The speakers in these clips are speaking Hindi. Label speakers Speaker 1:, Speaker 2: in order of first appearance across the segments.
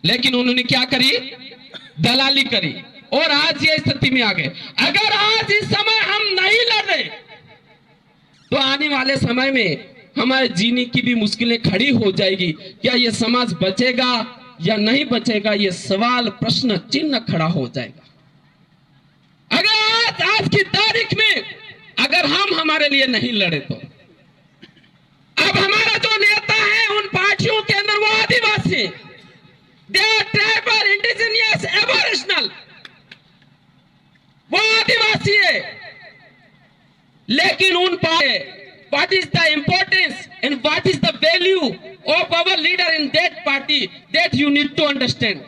Speaker 1: लेकिन उन्होंने क्या करी, दलाली करी और आज ये स्थिति में आ गए। अगर आज इस समय हम नहीं लड़े तो आने वाले समय में हमारे जीने की भी मुश्किलें खड़ी हो जाएगी। क्या ये समाज बचेगा या नहीं बचेगा, ये सवाल प्रश्न चिन्ह खड़ा हो जाएगा। अगर आज की तारीख में अगर हम हमारे लिए नहीं लड़े तो अब हमारा जो नेता है उन पार्टियों के अंदर वो Adivasi, they are tribal, indigenous, aboriginal, वो आदिवासी है। लेकिन उन what is the importance and what is the value of our leader in that party, that you need to understand.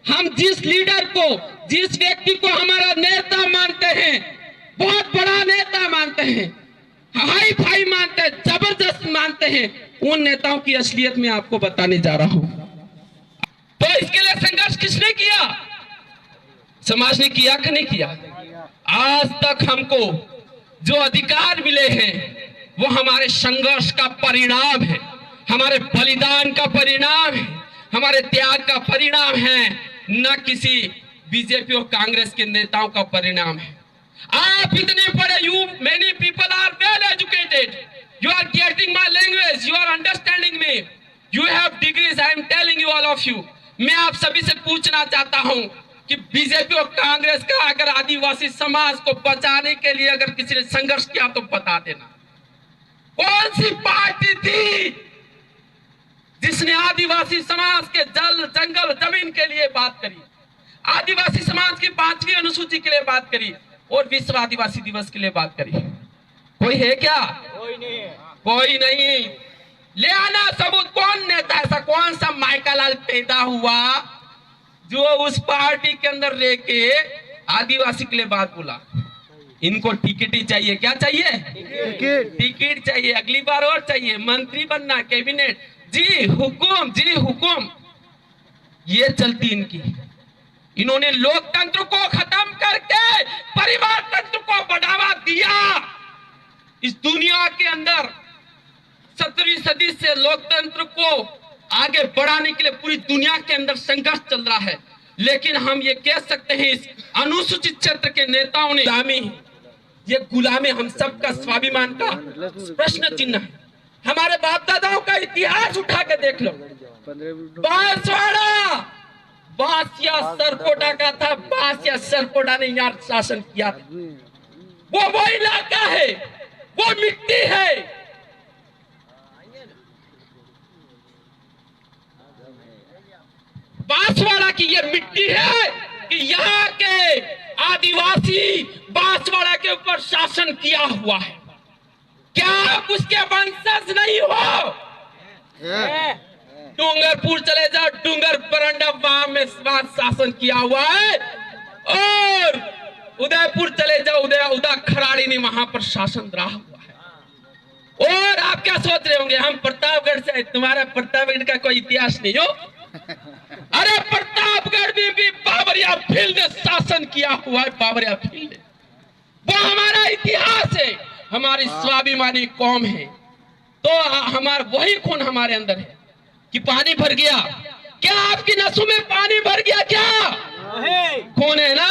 Speaker 1: हम जिस लीडर को, जिस व्यक्ति को हमारा नेता मानते हैं, बहुत बड़ा नेता मानते हैं, हाई फाई मानते हैं, जबरदस्त मानते हैं, उन नेताओं की असलियत में आपको बताने जा रहा हूं। तो इसके लिए संघर्ष किसने किया? समाज ने किया कि नहीं किया? आज तक हमको जो अधिकार मिले हैं वो हमारे संघर्ष का परिणाम है, हमारे बलिदान का परिणाम है, हमारे त्याग का परिणाम है, न किसी बीजेपी और कांग्रेस के नेताओं का परिणाम है। आप इतने बड़े, you many people are well educated, you are getting my language, you are understanding me, you have degrees, I am telling you all of you. मैं आप सभी से पूछना चाहता हूं कि बीजेपी और कांग्रेस का अगर आदिवासी समाज को बचाने के लिए अगर किसी ने संघर्ष किया तो बता देना, कौन सी पार्टी थी जिसने आदिवासी समाज के जल, जंगल, जमीन के लिए बात करी, आदिवासी समाज की 5वीं अनुसूची के लिए बात करी और विश्व आदिवासी दिवस के लिए बात करी? कोई है क्या? कोई नहीं है। कोई नहीं। ले आना सबूत। कौन नेता ऐसा, कौन सा माइका लाल पैदा हुआ जो उस पार्टी के अंदर रह के आदिवासी के लिए बात बोला? इनको टिकट ही चाहिए। क्या चाहिए? टिकट चाहिए। अगली बार और चाहिए, मंत्री बनना, कैबिनेट, जी हुकुम, जी हुकुम, ये चलती इनकी। इन्होंने लोकतंत्र को खत्म करके परिवार तंत्र को बढ़ावा दिया। इस दुनिया के अंदर 17वीं सदी से लोकतंत्र को आगे बढ़ाने के लिए पूरी दुनिया के अंदर संघर्ष चल रहा है, लेकिन हम ये कह सकते हैं इस अनुसूचित क्षेत्र के नेताओं ने गुलामी, ये गुलामी हम सबका स्वाभिमान का प्रश्न चिन्ह है। हमारे बाप दादाओं का इतिहास उठा के देख लो। बांसवाड़ा बांस या सरकोटा का था, बांस या सरकोटा ने यहाँ शासन किया था। वो इलाका है, वो मिट्टी है। बांसवाड़ा की ये मिट्टी है कि यहाँ के आदिवासी बांसवाड़ा के ऊपर शासन किया हुआ है। क्या आप उसके वंशज नहीं हो? डूंगरपुर चले जाओ, डूंगर परंडा, वहां में शासन किया हुआ है। और उदयपुर चले जाओ, उदय खराड़ी ने वहां पर शासन रहा हुआ है। और आप क्या सोच रहे होंगे हम प्रतापगढ़ से, तुम्हारा प्रतापगढ़ का कोई इतिहास नहीं हो? अरे प्रतापगढ़ में भी बाबरिया फील्ड ने शासन किया हुआ है। बाबरिया फील्ड वो हमारा इतिहास है, हमारी स्वाभिमानी कौम है। तो हमारा वही खून हमारे अंदर है कि पानी भर गया। क्या आपकी नसों में पानी भर गया? क्या खून है ना?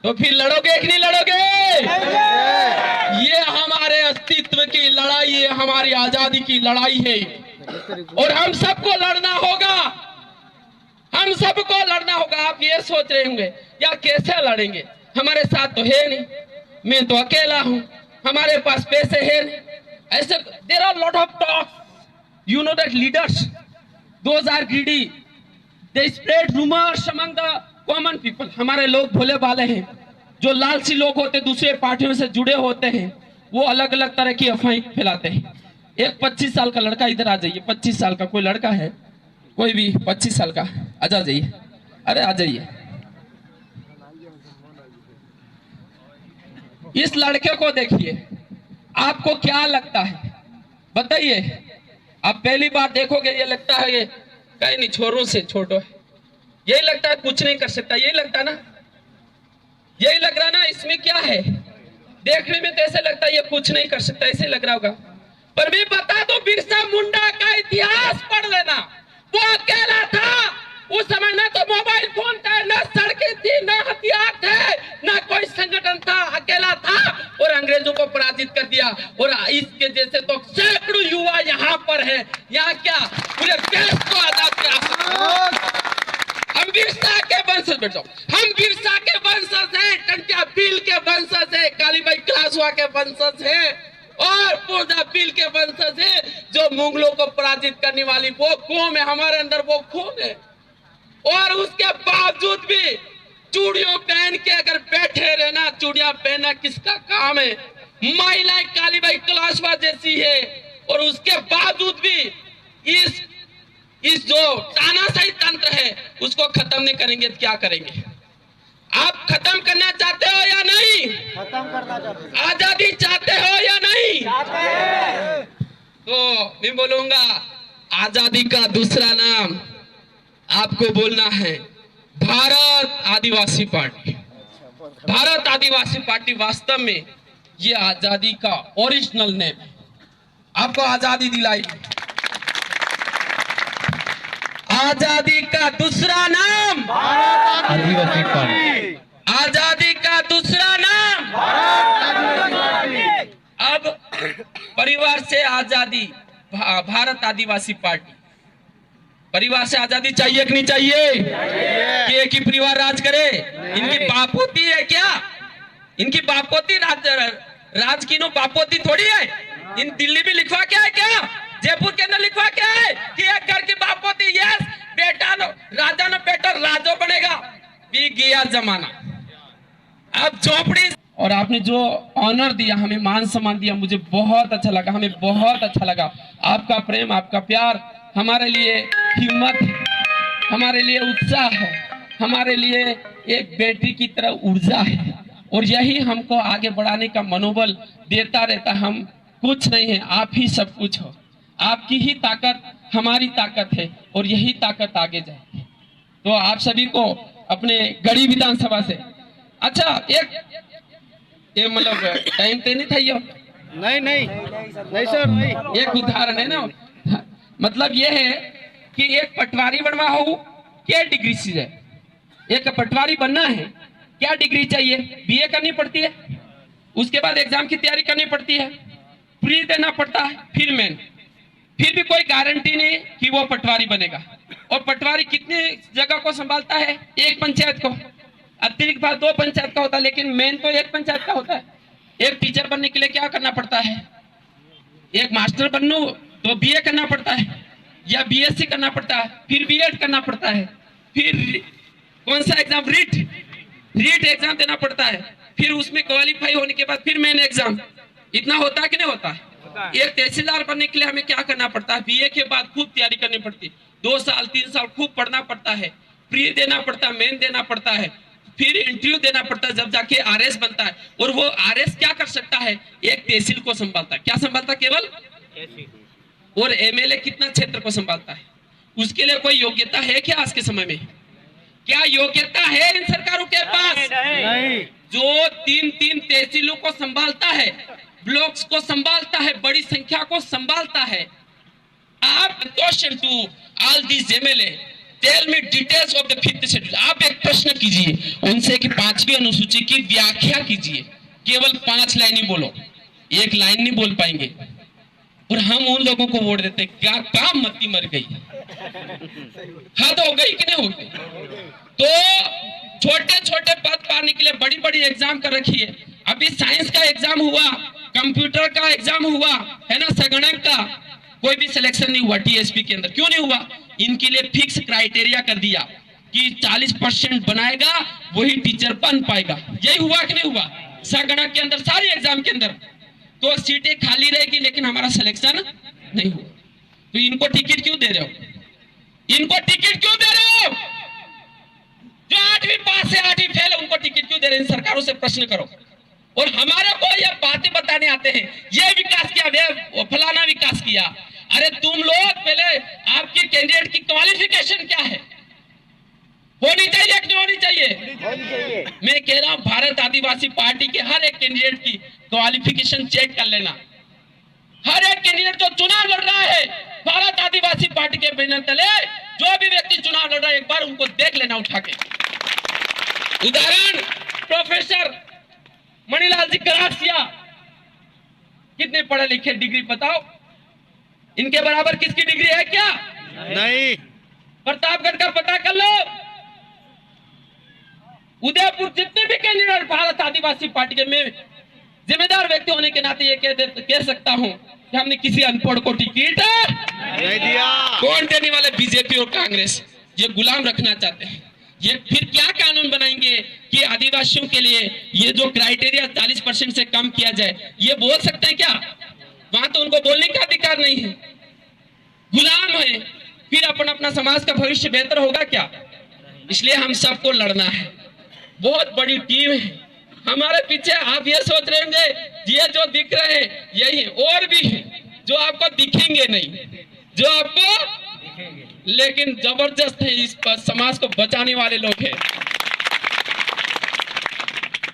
Speaker 1: तो फिर लड़ोगे कि नहीं लड़ोगे? ये हमारे अस्तित्व की लड़ाई है, हमारी आजादी की लड़ाई है और हम सबको लड़ना होगा, हम सबको लड़ना होगा। आप ये सोच रहे होंगे या कैसे लड़ेंगे, हमारे साथ तो है नहीं, मैं तो अकेला हूं, हमारे पास पैसे है नहीं, ऐसे there are lot of talks, you know that leaders, those are greedy, they spread rumors among the common people। हमारे लोग भोले भाले हैं, जो लालची लोग होते, दूसरे पार्टियों से जुड़े होते हैं, वो अलग अलग तरह की अफवाहें फैलाते हैं। एक 25 साल का लड़का, इधर आ जाइए, 25 साल का कोई लड़का है, कोई भी 25 साल का, आ जाइए, अरे आ जाइए। इस लड़के को देखिए, आपको क्या लगता है बताइए? आप पहली बार देखोगे ये लगता है ये कहीं नहीं, छोरों से छोटो है, यही लगता है कुछ नहीं कर सकता, यही लगता ना, यही लग रहा ना। इसमें क्या है? देखने में तो ऐसे लगता है ये कुछ नहीं कर सकता, ऐसे लग रहा होगा। पर भी बता दो, बिरसा मुंडा का इतिहास पढ़ लेना, वो अकेला था कोई संगठन था, अकेला था और अंग्रेजों को पराजित कर दिया। और इसके जैसे तो सैकड़ों युवा यहाँ पर है, यहाँ क्या पूरे देश को आजाद किया। हम बिरसा के वंशज, बैठो, हम बिरसा के वंशज हैं, टंट्या भील के वंशज हैं, कालीबाई क्लासवा के वंशज हैं और पूर्णा भील के वंशज हैं। जो मुगलों को पराजित करने वाली वो कौम है, हमारे अंदर वो खून है। और उसके बावजूद भी चूड़ियों पहन के अगर बैठे रहना, चूड़ियां पहनना किसका काम है? महिलाएं कालीबाई क्लासवा जैसी है और उसके बावजूद भी इस जो तानाशाही तंत्र है उसको खत्म नहीं करेंगे तो क्या करेंगे? आप खत्म करना चाहते हो या नहीं?
Speaker 2: खत्म करना चाहते हैं।
Speaker 1: आजादी चाहते हो या नहीं?
Speaker 2: चाहते हैं।
Speaker 1: तो मैं बोलूंगा आजादी का दूसरा नाम आपको बोलना है भारत आदिवासी पार्टी। भारत आदिवासी पार्टी वास्तव में ये आजादी का ओरिजिनल नेम है। आपको आजादी दिलाई, आजादी का दूसरा नाम
Speaker 2: भारत आदिवासी पार्टी।
Speaker 1: आजादी का दूसरा नाम
Speaker 2: भारत आदिवासी पार्टी।
Speaker 1: अब परिवार से आजादी, भारत आदिवासी पार्टी। परिवार से आजादी चाहिए कि नहीं चाहिए? कि एक ही परिवार राज करे? इनकी बापोती है क्या? इनकी बापोती राज की नो बापोती थोड़ी है। इन दिल्ली भी लिखवा क्या है क्या? जयपुर के अंदर लिखवा क्या है कि एक घर की बापोती, यस बेटा नो राजा नो बेटा राजो बनेगा। भी गया जमाना, अब झोपड़ी। और आपने जो ऑनर दिया, हमें मान सम्मान दिया, मुझे बहुत अच्छा लगा, हमें बहुत अच्छा लगा। आपका प्रेम, आपका प्यार हमारे लिए हिम्मत है, हमारे लिए उत्साह है, हमारे लिए एक बैटरी की तरह ऊर्जा है और यही हमको आगे बढ़ाने का मनोबल देता रहता। हम कुछ नहीं है, आप ही सब कुछ हो। आपकी ही ताकत हमारी ताकत है और यही ताकत आगे जाएगी। तो आप सभी को अपने गढ़ी विधानसभा से अच्छा ये मतलब टाइम तो नहीं था ये?
Speaker 2: नहीं सर, नहीं।
Speaker 1: एक उदाहरण है ना, मतलब ये है कि एक पटवारी बनवा हो क्या डिग्री चाहिए? एक पटवारी बनना है क्या डिग्री चाहिए? बीए करनी पड़ती है, उसके बाद एग्जाम की तैयारी करनी पड़ती है, प्री देना पड़ता है, फिर मेन। फिर भी कोई गारंटी नहीं कि वो पटवारी बनेगा। और पटवारी कितनी जगह को संभालता है? एक पंचायत को, अतिरिक्त भाग 2 पंचायत का होता है, लेकिन मेन तो एक पंचायत का होता है। एक टीचर बनने के लिए क्या करना पड़ता है? एक मास्टर बनूं तो बीए करना पड़ता है या बीएससी करना पड़ता है, फिर बीएड करना पड़ता है, फिर कौन सा एग्जाम? रीट एग्जाम देना पड़ता है, फिर उसमें क्वालिफाई होने के बाद फिर मेन एग्जाम। इतना होता है कि नहीं होता है? एक तहसीलदार बनने के लिए हमें क्या करना पड़ता है? बीए के बाद खूब तैयारी करनी पड़ती है, 2 साल 3 साल खूब पढ़ना पड़ता है, प्री देना पड़ता है, मेन देना पड़ता है, फिर इंटरव्यू देना पड़ता है, जब जाके आरएस बनता है। और वो आरएस क्या कर सकता है? एक तहसील को संभालता है। क्या संभालता? केवल। और एमएलए कितना क्षेत्र को संभालता है? उसके लिए कोई योग्यता है क्या आज के समय में? क्या योग्यता है इन सरकारों के पास?
Speaker 2: नहीं।
Speaker 1: जो 3 तहसीलों को संभालता है, ब्लॉक्स को संभालता है, बड़ी संख्या को संभालता है। आप question to all this MLA, tell me details of the 5th schedule. आप एक प्रश्न कीजिए उनसे कि 5वीं अनुसूची की व्याख्या कीजिए। केवल 5 लाइन ही बोलो, 1 लाइन नहीं बोल पाएंगे। और हम उन लोगों को वोट देते, क्या काम मती मर गई, हद हो गई कि नहीं हो गई? तो छोटे छोटे पद पाने के लिए बड़ी बड़ी एग्जाम कर रखी है। अभी साइंस का एग्जाम हुआ, कंप्यूटर का एग्जाम हुआ है ना, संगणक का, कोई भी सिलेक्शन नहीं हुआ टीएसपी के अंदर। क्यों नहीं हुआ? इनके लिए फिक्स क्राइटेरिया कर दिया कि 40% बनाएगा वही टीचर बन पाएगा। यही हुआ कि नहीं हुआ? संगणक के अंदर, सारी एग्जाम के अंदर तो सीटें खाली रहेगी लेकिन हमारा सिलेक्शन नहीं हुआ। तो इनको टिकट क्यों दे रहे हो? इनको टिकट क्यों दे रहे हो? जो 8वीं पास है 8वीं फेल, उनको टिकट क्यों दे रहे हैं? इन सरकारों से प्रश्न करो। और हमारे को ये बातें बताने आते हैं, ये विकास किया, वे फलाना विकास किया। अरे तुम लोग पहले आपकी कैंडिडेट की क्वालिफिकेशन क्या है? होनी चाहिए कि नहीं होनी चाहिए? मैं कह रहा हूं भारत आदिवासी पार्टी के हर एक कैंडिडेट की क्वालिफिकेशन चेक कर लेना। हर एक कैंडिडेट जो चुनाव लड़ रहा है भारत आदिवासी पार्टी के बैनर तले, जो भी व्यक्ति चुनाव लड़ रहा है, एक बार उनको देख लेना उठा के। उदाहरण प्रोफेसर मणिलाल जी करासिया कितने पढ़े लिखे, डिग्री बताओ, इनके बराबर किसकी डिग्री है क्या?
Speaker 2: नहीं।
Speaker 1: प्रतापगढ़ का पता कर लो। उदयपुर जितने भी कैंडिडेट भारत आदिवासी पार्टी के, मैं जिम्मेदार व्यक्ति होने के नाते ये कह सकता हूं कि हमने किसी अनपढ़ को टिकट
Speaker 2: नहीं दिया।
Speaker 1: वोट देने वाले बीजेपी और कांग्रेस ये गुलाम रखना चाहते हैं। ये फिर क्या कानून बनाएंगे कि आदिवासियों के लिए ये जो क्राइटेरिया 40% से कम किया जाए, ये बोल सकते हैं क्या? वहां तो उनको बोलने का अधिकार नहीं है, गुलाम है। फिर अपना समाज का भविष्य बेहतर होगा क्या? इसलिए हम सबको लड़ना है। बहुत बड़ी टीम है हमारे पीछे। आप ये सोच रहे होंगे ये जो दिख रहे हैं यही, और भी है जो आपको दिखेंगे नहीं, जो आपको लेकिन जबरदस्त है। इस पर समाज को बचाने वाले लोग हैं।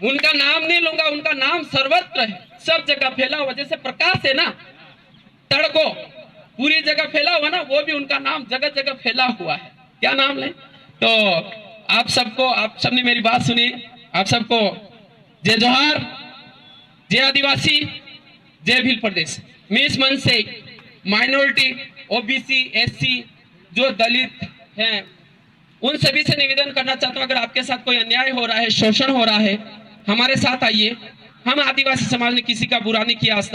Speaker 1: उनका नाम नहीं लूंगा, उनका नाम सर्वत्र है, सब जगह फैला हुआ। जैसे प्रकाश है ना, तड़को पूरी जगह फैला हुआ ना, वो भी उनका नाम जगह जगह फैला हुआ है। क्या नाम ले? तो आप सबने मेरी बात सुनी। आप सबको जय जोहार, जय आदिवासी, जय भील प्रदेश। मैं इस मंच से माइनॉरिटी, ओबीसी, एससी, जो दलित हैं, उन सभी से निवेदन करना चाहता हूं, अगर आपके साथ कोई अन्याय हो रहा है, शोषण हो रहा है, हमारे साथ आइए। हम आदिवासी समाज ने किसी का बुरा नहीं किया आज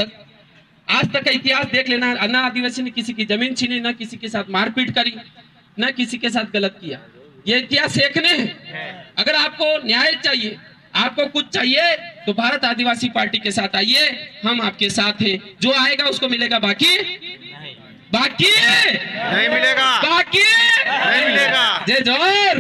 Speaker 1: तक का इतिहास देख लेना। ना आदिवासी ने किसी की जमीन छीनी, ना किसी के साथ मारपीट करी, ना किसी के साथ गलत किया। ये इतिहास सीखने हैं। अगर आपको न्याय चाहिए, आपको कुछ चाहिए, तो भारत आदिवासी पार्टी के साथ आइए, हम आपके साथ हैं। जो आएगा उसको मिलेगा, बाकी
Speaker 2: नहीं मिलेगा।
Speaker 1: बाकी
Speaker 2: नहीं मिलेगा।
Speaker 1: जय जोहार।